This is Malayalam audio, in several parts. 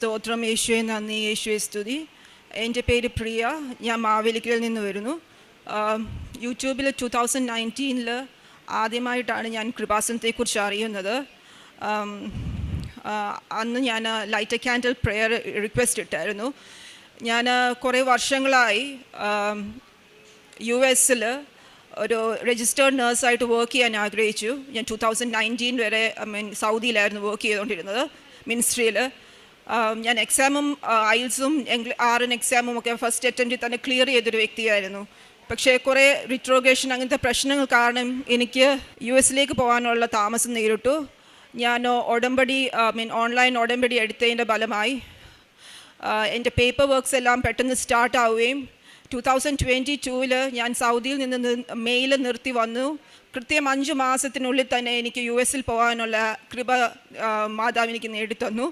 സ്തോത്രം. യേശുവെ നന്ദി, യേശുവെ സ്തുതി. എൻ്റെ പേര് പ്രിയ, ഞാൻ മാവേലിക്കരയിൽ നിന്ന് വരുന്നു. യൂട്യൂബിൽ 2019 ആദ്യമായിട്ടാണ് ഞാൻ കൃപാസനത്തെക്കുറിച്ച് അറിയുന്നത്. അന്ന് ഞാൻ light a candle prayer request ഇട്ടായിരുന്നു. ഞാൻ കുറേ വർഷങ്ങളായി US ഒരു രജിസ്റ്റേർഡ് നേഴ്സായിട്ട് വർക്ക് ചെയ്യാൻ ആഗ്രഹിച്ചു. ഞാൻ 2019 വരെ സൗദിയിലായിരുന്നു വർക്ക് ചെയ്തുകൊണ്ടിരുന്നത്, മിനിസ്ട്രിയിൽ. ഞാൻ എക്സാമും IELTS-ഉം RN എക്സാമും ഒക്കെ ഫസ്റ്റ് അറ്റംപ്റ്റിൽ തന്നെ ക്ലിയർ ചെയ്തൊരു വ്യക്തിയായിരുന്നു. പക്ഷേ കുറേ റിട്രോഗ്രേഷൻ അങ്ങനത്തെ പ്രശ്നങ്ങൾ കാരണം എനിക്ക് US പോകാനുള്ള താമസം നേരിട്ടു. ഞാൻ ഓൺലൈൻ ഉടമ്പടി എടുത്തതിൻ്റെ ഫലമായി എൻ്റെ പേപ്പർ വർക്ക്സ് എല്ലാം പെട്ടെന്ന് സ്റ്റാർട്ടാവുകയും 2022 ഞാൻ സൗദിയിൽ നിന്ന് മെയിൽ നിർത്തി വന്നു. കൃത്യം 5 മാസത്തിനുള്ളിൽ തന്നെ എനിക്ക് US പോകാനുള്ള കൃപ മാതാവ് എനിക്ക് നേടിത്തന്നു.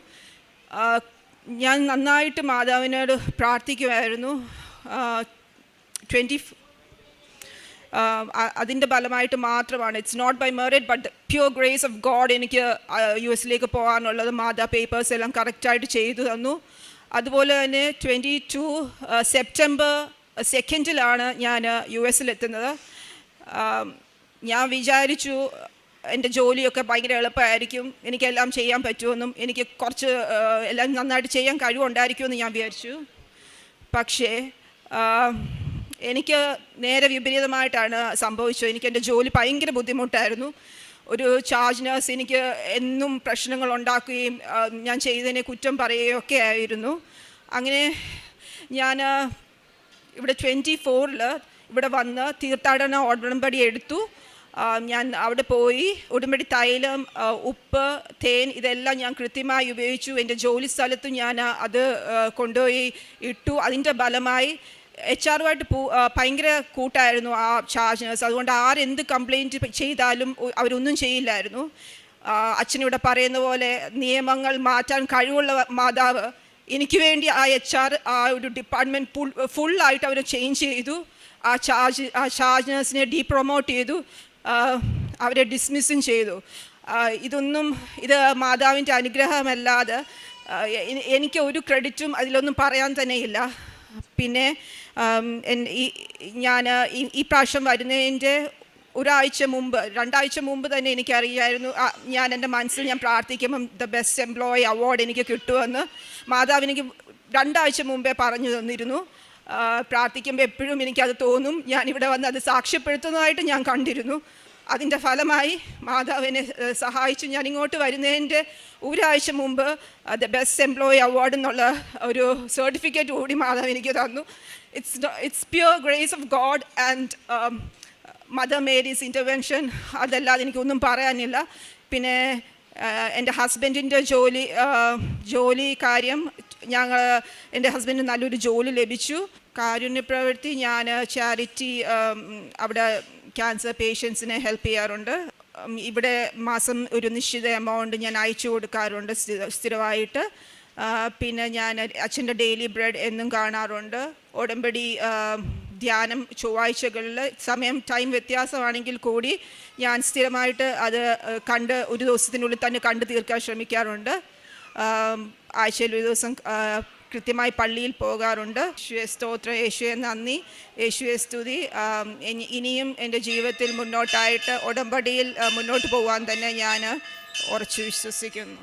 ഞാൻ നന്നായിട്ട് മാതാവിനോട് പ്രാർത്ഥിക്കുമായിരുന്നു. അതിൻ്റെ ഫലമായിട്ട് മാത്രമാണ്, it's not by merit but pure grace of God എനിക്ക് US പോകാനുള്ളത് മാതാ പേപ്പേഴ്സ് എല്ലാം കറക്റ്റായിട്ട് ചെയ്തു തന്നു. അതുപോലെ തന്നെ 22 സെപ്റ്റംബർ 2 ഞാൻ US എത്തുന്നത്. ഞാൻ വിചാരിച്ചു എൻ്റെ ജോലിയൊക്കെ ഭയങ്കര എളുപ്പമായിരിക്കും, എനിക്കെല്ലാം ചെയ്യാൻ പറ്റുമെന്നും എനിക്ക് കുറച്ച് എല്ലാം നന്നായിട്ട് ചെയ്യാൻ കഴിവുണ്ടായിരിക്കുമെന്ന് ഞാൻ വിചാരിച്ചു. പക്ഷേ എനിക്ക് നേരെ വിപരീതമായിട്ടാണ് സംഭവിച്ചത്. എനിക്ക് എൻ്റെ ജോലി ഭയങ്കര ബുദ്ധിമുട്ടായിരുന്നു. ഒരു ചാർജ് നേഴ്സ് എനിക്ക് എന്നും പ്രശ്നങ്ങൾ ഉണ്ടാക്കുകയും ഞാൻ ചെയ്തതിനെ കുറ്റം പറയുകയും ഒക്കെ ആയിരുന്നു. അങ്ങനെ ഞാൻ ഇവിടെ 24 ഇവിടെ വന്ന് തീർത്ഥാടന ഉടമ്പടി എടുത്തു. ഞാൻ അവിടെ പോയി ഉടമ്പടി തൈലം, ഉപ്പ്, തേൻ ഇതെല്ലാം ഞാൻ കൃത്യമായി ഉപയോഗിച്ചു. എൻ്റെ ജോലി സ്ഥലത്തും ഞാൻ അത് കൊണ്ടുപോയി ഇട്ടു. അതിൻ്റെ ഫലമായി HR-ഉമായിട്ട് ഭയങ്കര കൂട്ടായിരുന്നു ആ ചാർജ് നേഴ്സ്. അതുകൊണ്ട് ആരെന്ത് കംപ്ലയിൻറ്റ് ചെയ്താലും അവരൊന്നും ചെയ്യില്ലായിരുന്നു. അച്ഛനിവിടെ പറയുന്ന പോലെ നിയമങ്ങൾ മാറ്റാൻ കഴിവുള്ള മാതാവ് എനിക്ക് വേണ്ടി ആ HR ആ ഒരു ഡിപ്പാർട്ട്മെൻറ്റ് ഫുള്ളായിട്ട് അവർ ചേഞ്ച് ചെയ്തു. ആ ചാർജ് നേഴ്സിനെ ഡീപ്രൊമോട്ട് ചെയ്തു, അവരെ ഡിസ്മിസ്സും ചെയ്തു. ഇത് മാതാവിൻ്റെ അനുഗ്രഹമല്ലാതെ എനിക്ക് ഒരു ക്രെഡിറ്റും അതിലൊന്നും പറയാൻ തന്നെയില്ല. പിന്നെ ഞാൻ ഈ പ്രാവശ്യം വരുന്നതിൻ്റെ 2 ആഴ്ച മുമ്പ് തന്നെ എനിക്കറിയായിരുന്നു, ഞാൻ എൻ്റെ മനസ്സിൽ ഞാൻ പ്രാർത്ഥിക്കുമ്പം ദ ബെസ്റ്റ് എംപ്ലോയി അവാർഡ് എനിക്ക് കിട്ടുമെന്ന് മാതാവ് എനിക്ക് 2 ആഴ്ച മുമ്പേ പറഞ്ഞു തന്നിരുന്നു. പ്രാർത്ഥിക്കുമ്പോൾ എപ്പോഴും എനിക്കത് തോന്നും. ഞാനിവിടെ വന്ന് അത് സാക്ഷ്യപ്പെടുത്തുന്നതായിട്ട് ഞാൻ കണ്ടിരുന്നു. അതിൻ്റെ ഫലമായി മാതാവിനെ സഹായിച്ചു. ഞാൻ ഇങ്ങോട്ട് വരുന്നതിൻ്റെ 1 ആഴ്ച മുമ്പ് ദ ബെസ്റ്റ് എംപ്ലോയി അവാർഡ് എന്നുള്ള ഒരു സർട്ടിഫിക്കറ്റ് കൂടി മാതാവ് എനിക്ക് തന്നു. It's pure grace of God and mother Mary's intervention. അതല്ലാതെ എനിക്കൊന്നും പറയാനില്ല. പിന്നെ എൻ്റെ ഹസ്ബൻഡിൻ്റെ ജോലി കാര്യം, എൻ്റെ ഹസ്ബൻഡിന് നല്ലൊരു ജോലി ലഭിച്ചു. കാരുണ്യപ്രവൃത്തി, ഞാൻ ചാരിറ്റി അവിടെ ക്യാൻസർ പേഷ്യൻസിനെ ഹെൽപ്പ് ചെയ്യാറുണ്ട്. ഇവിടെ മാസം ഒരു നിശ്ചിത എമൗണ്ട് ഞാൻ അയച്ചു കൊടുക്കാറുണ്ട് സ്ഥിരമായിട്ട്. പിന്നെ ഞാൻ അച്ഛൻ്റെ ഡെയിലി ബ്രെഡ് എന്നും കാണാറുണ്ട്. ഉടമ്പടി ധ്യാനം ചൊവ്വാഴ്ചകളിൽ ടൈം വ്യത്യാസമാണെങ്കിൽ കൂടി ഞാൻ സ്ഥിരമായിട്ട് അത് ഒരു ദിവസത്തിനുള്ളിൽ തന്നെ കണ്ടു തീർക്കാൻ ശ്രമിക്കാറുണ്ട്. ആഴ്ചയിൽ ഒരു ദിവസം കൃത്യമായി പള്ളിയിൽ പോകാറുണ്ട്. യേശുവെ സ്തോത്രം, യേശുവെ നന്ദി, യേശുവെ സ്തുതി. ഇനിയും എൻ്റെ ജീവിതത്തിൽ മുന്നോട്ടായിട്ട് ഉടമ്പടിയിൽ മുന്നോട്ട് പോകാൻ തന്നെ ഞാൻ ഉറച്ചു വിശ്വസിക്കുന്നു.